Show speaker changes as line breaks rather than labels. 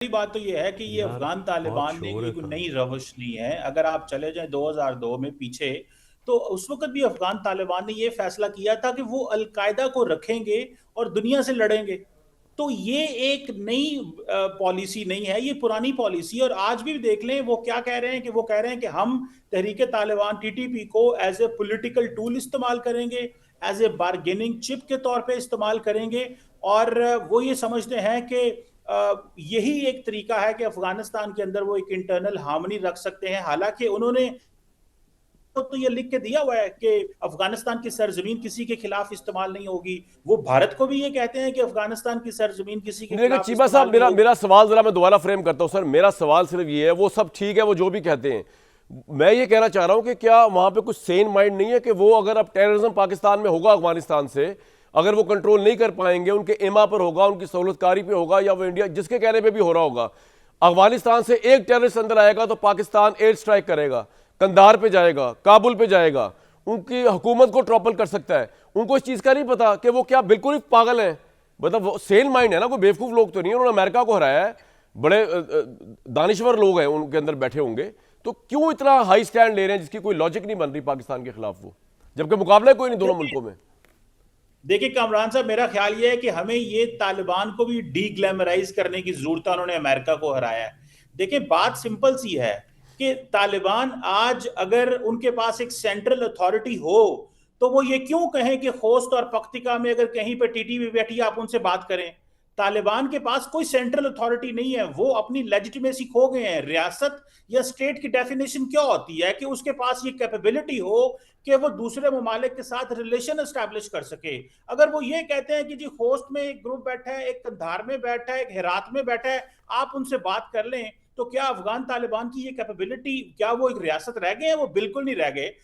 पहली बात तो ये है कि ये
यार
अफगान
बहुत
तालिबान ने
शोर
ये
है
कोई
कहाँ।
नई रविश नहीं है। अगर आप चले जाएं 2002 में पीछे, तो उस वक्त भी अफगान तालिबान ने ये फैसला किया था कि वो अलकायदा को रखेंगे और दुनिया से लड़ेंगे। तो ये एक नई पॉलिसी नहीं है, ये पुरानी पॉलिसी। और आज भी देख लें वो क्या कह रहे हैं, कि वो कह रहे हैं कि हम तहरीक तालिबान टीटीपी को एज ए पॉलिटिकल टूल इस्तेमाल करेंगे, एज ए बार्गेनिंग चिप के तौर पे इस्तेमाल करेंगे। और वो ये समझते हैं कि यही एक तरीका है कि अफगानिस्तान के अंदर वो एक इंटरनल हार्मनी रख सकते हैं। हालांकि उन्होंने तो ये लिख के दिया हुआ है कि अफगानिस्तान की सरजमीन किसी के खिलाफ इस्तेमाल नहीं होगी। वो भारत को भी ये कहते हैं कि अफगानिस्तान की सरजमीन किसी के
देखिए
खिलाफ
चीमा साहब,
इस्तेमाल नहीं
मेरा
होगी।
मेरा सवाल जरा मैं दोबारा फ्रेम करता हूं सर। मेरा सवाल सिर्फ ये है, वो सब ठीक है, वो जो भी कहते हैं, मैं ये कहना चाह रहा हूं कि क्या वहां पे कुछ सेन माइंड नहीं है कि वो अगर अब टेररिज्म पाकिस्तान में होगा अफगानिस्तान से, अगर वो कंट्रोल नहीं कर पाएंगे, उनके इमा पर होगा, उनकी सहूलतकारी पे होगा, या वो इंडिया जिसके कहने पे भी हो रहा होगा, अफगानिस्तान से एक टेररिस्ट अंदर आएगा तो पाकिस्तान एयर स्ट्राइक करेगा, कंधार पे जाएगा, काबुल पे जाएगा, उनकी हुकूमत को ट्रॉपल कर सकता है। उनको इस चीज का नहीं पता कि वो क्या बिल्कुल ही पागल है। मतलब सेल माइंड है ना, कोई बेवकूफ लोग तो नहीं है। उन्होंने अमेरिका को हराया है, बड़े दानिश्वर लोग हैं उनके अंदर बैठे होंगे। तो क्यों इतना हाई स्टैंड ले रहे हैं जिसकी कोई लॉजिक नहीं बन रही पाकिस्तान के खिलाफ, वो जबकि मुकाबला कोई नहीं दोनों मुल्कों में।
देखिए कामरान साहब, मेरा ख्याल ये है कि हमें ये तालिबान को भी डी ग्लैमराइज करने की जरूरत है। उन्होंने अमेरिका को हराया है। देखिए बात सिंपल सी है कि तालिबान आज अगर उनके पास एक सेंट्रल अथॉरिटी हो, तो वो ये क्यों कहें कि खोस्त और पख्तिका में अगर कहीं पे टीटीपी बैठी आप उनसे बात करें। तालिबान के पास कोई सेंट्रल अथॉरिटी नहीं है, वो अपनी लेजिटिमेसी खो गए हैं। रियासत या स्टेट की डेफिनेशन क्या होती है कि उसके पास ये कैपेबिलिटी हो कि वो दूसरे ममालिक के साथ रिलेशन एस्टैब्लिश कर सके। अगर वो ये कहते हैं कि जी होस्ट में एक ग्रुप बैठा है, एक कंधार में बैठा है, एक हेरात में बैठा है, आप उनसे बात कर लें, तो क्या अफगान तालिबान की ये कैपेबिलिटी, क्या वो एक रियासत रह गए हैं? वो बिल्कुल नहीं रह गए।